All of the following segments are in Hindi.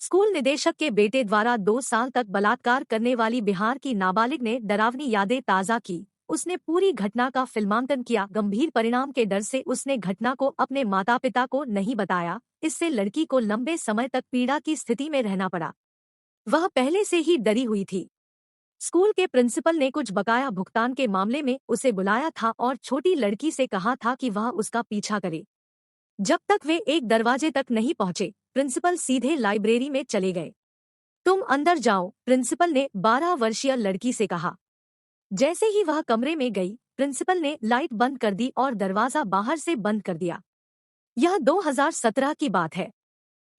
स्कूल निदेशक के बेटे द्वारा 2 साल तक बलात्कार करने वाली बिहार की नाबालिग ने डरावनी यादें ताज़ा की। उसने पूरी घटना का फिल्मांकन किया। गंभीर परिणाम के डर से उसने घटना को अपने माता पिता को नहीं बताया। इससे लड़की को लंबे समय तक पीड़ा की स्थिति में रहना पड़ा। वह पहले से ही डरी हुई थी। स्कूल के प्रिंसिपल ने कुछ बकाया भुगतान के मामले में उसे बुलाया था और छोटी लड़की से कहा था कि वह उसका पीछा करे। जब तक वे एक दरवाजे तक नहीं पहुंचे, प्रिंसिपल सीधे लाइब्रेरी में चले गए। तुम अंदर जाओ, प्रिंसिपल ने 12 वर्षीय लड़की से कहा। जैसे ही वह कमरे में गई, प्रिंसिपल ने लाइट बंद कर दी और दरवाजा बाहर से बंद कर दिया। यह 2017 की बात है,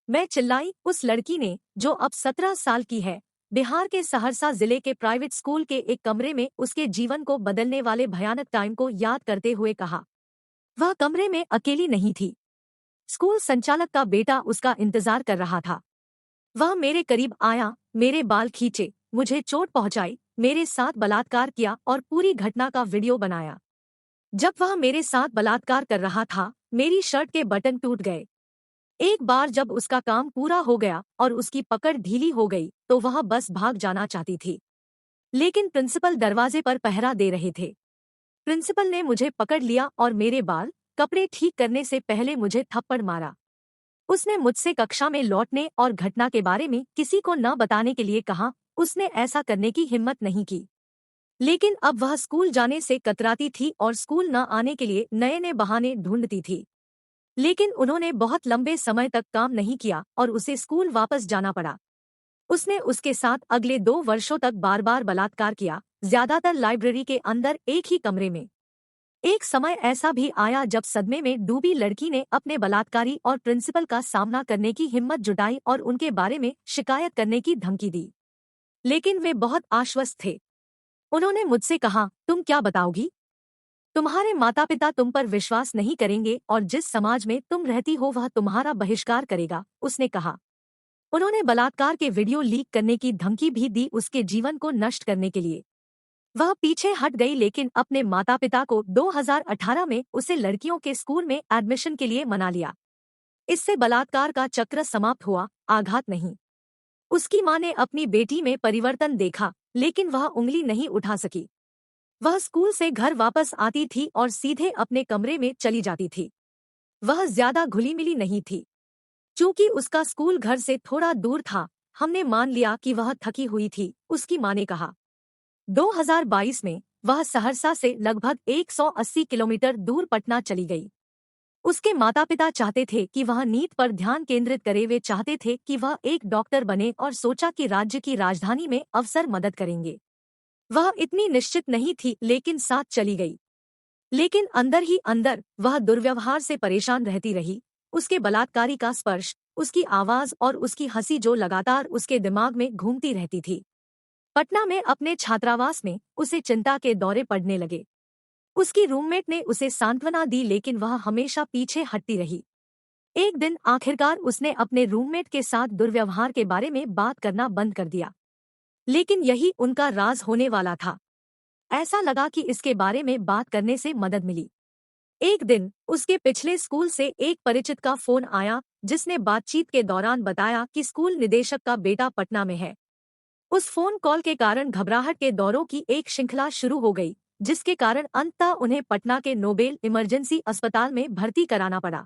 मैं चिल्लाई। उस लड़की ने, जो अब 17 साल की है, बिहार के सहरसा जिले के प्राइवेट स्कूल के एक कमरे में उसके जीवन को बदलने वाले भयानक टाइम को याद करते हुए कहा। वह कमरे में अकेली नहीं थी। स्कूल संचालक का बेटा उसका इंतजार कर रहा था। वह मेरे करीब आया, मेरे बाल खींचे, मुझे चोट पहुंचाई, मेरे साथ बलात्कार किया और पूरी घटना का वीडियो बनाया। जब वह मेरे साथ बलात्कार कर रहा था, मेरी शर्ट के बटन टूट गए। एक बार जब उसका काम पूरा हो गया और उसकी पकड़ ढीली हो गई, तो वह बस भाग जाना चाहती थी। लेकिन प्रिंसिपल दरवाजे पर पहरा दे रहे थे। प्रिंसिपल ने मुझे पकड़ लिया और मेरे बाल, कपड़े ठीक करने से पहले मुझे थप्पड़ मारा। उसने मुझसे कक्षा में लौटने और घटना के बारे में किसी को न बताने के लिए कहा। उसने ऐसा करने की हिम्मत नहीं की। लेकिन अब वह स्कूल जाने से कतराती थी और स्कूल न आने के लिए नए नए बहाने ढूंढती थी। लेकिन उन्होंने बहुत लंबे समय तक काम नहीं किया और उसे स्कूल वापस जाना पड़ा। उसने उसके साथ अगले 2 वर्षों तक बार बार बलात्कार किया, ज्यादातर लाइब्रेरी के अंदर एक ही कमरे में। एक समय ऐसा भी आया जब सदमे में डूबी लड़की ने अपने बलात्कारी और प्रिंसिपल का सामना करने की हिम्मत जुटाई और उनके बारे में शिकायत करने की धमकी दी। लेकिन वे बहुत आश्वस्त थे। उन्होंने मुझसे कहा, तुम क्या बताओगी? तुम्हारे माता पिता तुम पर विश्वास नहीं करेंगे और जिस समाज में तुम रहती हो वह तुम्हारा बहिष्कार करेगा, उसने कहा। उन्होंने बलात्कार के वीडियो लीक करने की धमकी भी दी, उसके जीवन को नष्ट करने के लिए। वह पीछे हट गई, लेकिन अपने माता पिता को 2018 में उसे लड़कियों के स्कूल में एडमिशन के लिए मना लिया। इससे बलात्कार का चक्र समाप्त हुआ, आघात नहीं। उसकी मां ने अपनी बेटी में परिवर्तन देखा, लेकिन वह उंगली नहीं उठा सकी। वह स्कूल से घर वापस आती थी और सीधे अपने कमरे में चली जाती थी। वह ज्यादा घुली मिली नहीं थी। चूंकि उसका स्कूल घर से थोड़ा दूर था, हमने मान लिया कि वह थकी हुई थी, उसकी मां ने कहा। 2022 में वह सहरसा से लगभग 180 किलोमीटर दूर पटना चली गई। उसके माता पिता चाहते थे कि वह नीट पर ध्यान केंद्रित करे। वे चाहते थे कि वह एक डॉक्टर बने और सोचा कि राज्य की राजधानी में अफसर मदद करेंगे। वह इतनी निश्चित नहीं थी, लेकिन साथ चली गई। लेकिन अंदर ही अंदर वह दुर्व्यवहार से परेशान रहती रही। उसके बलात्कारी का स्पर्श, उसकी आवाज और उसकी हंसी जो लगातार उसके दिमाग में घूमती रहती थी। पटना में अपने छात्रावास में उसे चिंता के दौरे पड़ने लगे। उसकी रूममेट ने उसे सांत्वना दी, लेकिन वह हमेशा पीछे हटती रही। एक दिन आखिरकार उसने अपने रूममेट के साथ दुर्व्यवहार के बारे में बात करना बंद कर दिया। लेकिन यही उनका राज होने वाला था। ऐसा लगा कि इसके बारे में बात करने से मदद मिली। एक दिन उसके पिछले स्कूल से एक परिचित का फोन आया, जिसने बातचीत के दौरान बताया कि स्कूल निदेशक का बेटा पटना में है। उस फोन कॉल के कारण घबराहट के दौरों की एक श्रृंखला शुरू हो गई, जिसके कारण अंततः उन्हें पटना के नोबेल इमरजेंसी अस्पताल में भर्ती कराना पड़ा।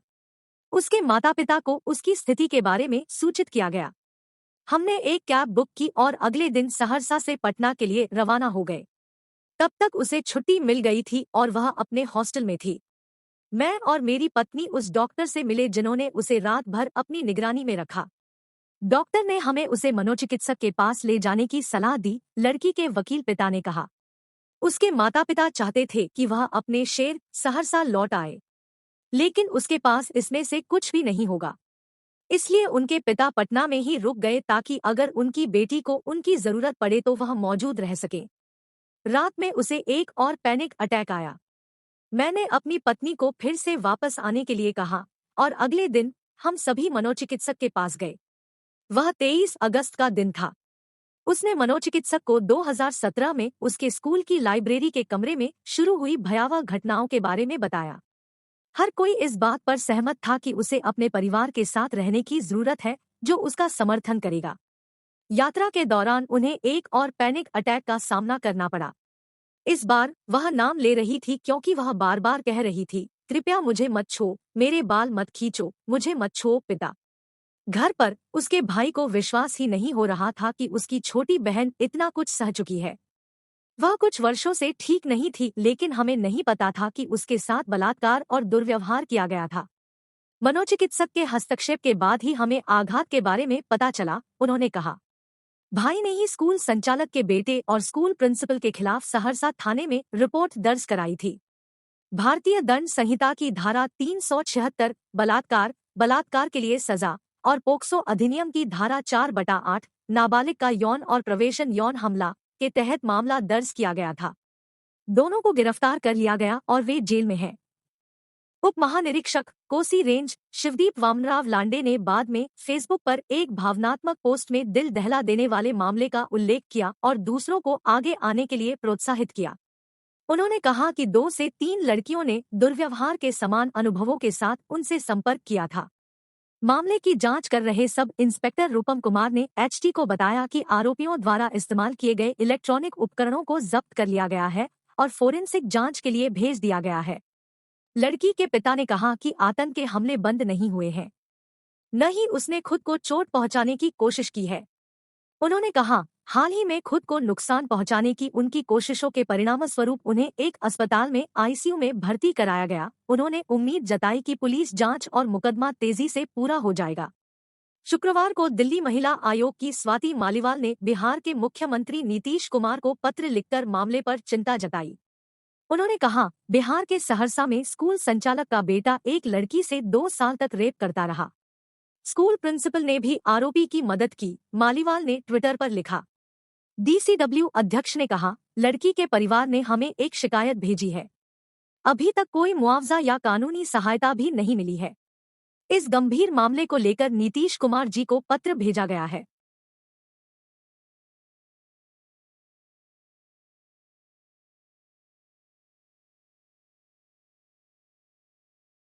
उसके माता पिता को उसकी स्थिति के बारे में सूचित किया गया। हमने एक कैब बुक की और अगले दिन सहरसा से पटना के लिए रवाना हो गए। तब तक उसे छुट्टी मिल गई थी और वह अपने हॉस्टल में थी। मैं और मेरी पत्नी उस डॉक्टर से मिले जिन्होंने उसे रात भर अपनी निगरानी में रखा। डॉक्टर ने हमें उसे मनोचिकित्सक के पास ले जाने की सलाह दी, लड़की के वकील पिता ने कहा। उसके माता पिता चाहते थे कि वह अपने शहर सहरसा लौट आए, लेकिन उसके पास इसमें से कुछ भी नहीं होगा। इसलिए उनके पिता पटना में ही रुक गए ताकि अगर उनकी बेटी को उनकी जरूरत पड़े तो वह मौजूद रह सके। रात में उसे एक और पैनिक अटैक आया। मैंने अपनी पत्नी को फिर से वापस आने के लिए कहा और अगले दिन हम सभी मनोचिकित्सक के पास गए। वह 23 अगस्त का दिन था। उसने मनोचिकित्सक को 2017 में उसके स्कूल की लाइब्रेरी के कमरे में शुरू हुई भयावह घटनाओं के बारे में बताया। हर कोई इस बात पर सहमत था कि उसे अपने परिवार के साथ रहने की जरूरत है, जो उसका समर्थन करेगा। यात्रा के दौरान उन्हें एक और पैनिक अटैक का सामना करना पड़ा। इस बार वह नाम ले रही थी क्योंकि वह बार बार कह रही थी, कृपया मुझे मत छो, मेरे बाल मत खींचो, मुझे मत छो पिता। घर पर उसके भाई को विश्वास ही नहीं हो रहा था कि उसकी छोटी बहन इतना कुछ सह चुकी है। वह कुछ वर्षों से ठीक नहीं थी, लेकिन हमें नहीं पता था कि उसके साथ बलात्कार और दुर्व्यवहार किया गया था। मनोचिकित्सक के हस्तक्षेप के बाद ही हमें आघात के बारे में पता चला, उन्होंने कहा। भाई ने ही स्कूल संचालक के बेटे और स्कूल प्रिंसिपल के खिलाफ सहरसा थाने में रिपोर्ट दर्ज कराई थी। भारतीय दंड संहिता की धारा 376 बलात्कार, बलात्कार के लिए सजा और पोक्सो अधिनियम की धारा 4/8 नाबालिग का यौन और प्रवेशन यौन हमला के तहत मामला दर्ज किया गया था। दोनों को गिरफ्तार कर लिया गया और वे जेल में हैं। उप महानिरीक्षक कोसी रेंज शिवदीप वामनराव लांडे ने बाद में फेसबुक पर एक भावनात्मक पोस्ट में दिल दहला देने वाले मामले का उल्लेख किया और दूसरों को आगे आने के लिए प्रोत्साहित किया। उन्होंने कहा कि 2 से 3 लड़कियों ने दुर्व्यवहार के समान अनुभवों के साथ उनसे संपर्क किया था। मामले की जांच कर रहे सब इंस्पेक्टर रूपम कुमार ने एचटी को बताया कि आरोपियों द्वारा इस्तेमाल किए गए इलेक्ट्रॉनिक उपकरणों को जब्त कर लिया गया है और फोरेंसिक जांच के लिए भेज दिया गया है। लड़की के पिता ने कहा कि आतंक के हमले बंद नहीं हुए हैं, न ही उसने खुद को चोट पहुंचाने की कोशिश की है। उन्होंने कहा, हाल ही में खुद को नुकसान पहुंचाने की उनकी कोशिशों के परिणामस्वरूप उन्हें एक अस्पताल में आईसीयू में भर्ती कराया गया। उन्होंने उम्मीद जताई कि पुलिस जांच और मुकदमा तेजी से पूरा हो जाएगा। शुक्रवार को दिल्ली महिला आयोग की स्वाति मालीवाल ने बिहार के मुख्यमंत्री नीतीश कुमार को पत्र लिखकर मामले पर चिंता जताई। उन्होंने कहा, बिहार के सहरसा में स्कूल संचालक का बेटा एक लड़की से 2 साल तक रेप करता रहा। स्कूल प्रिंसिपल ने भी आरोपी की मदद की, मालीवाल ने ट्विटर पर लिखा। डीसीडब्ल्यू अध्यक्ष ने कहा, लड़की के परिवार ने हमें एक शिकायत भेजी है। अभी तक कोई मुआवजा या कानूनी सहायता भी नहीं मिली है। इस गंभीर मामले को लेकर नीतीश कुमार जी को पत्र भेजा गया है।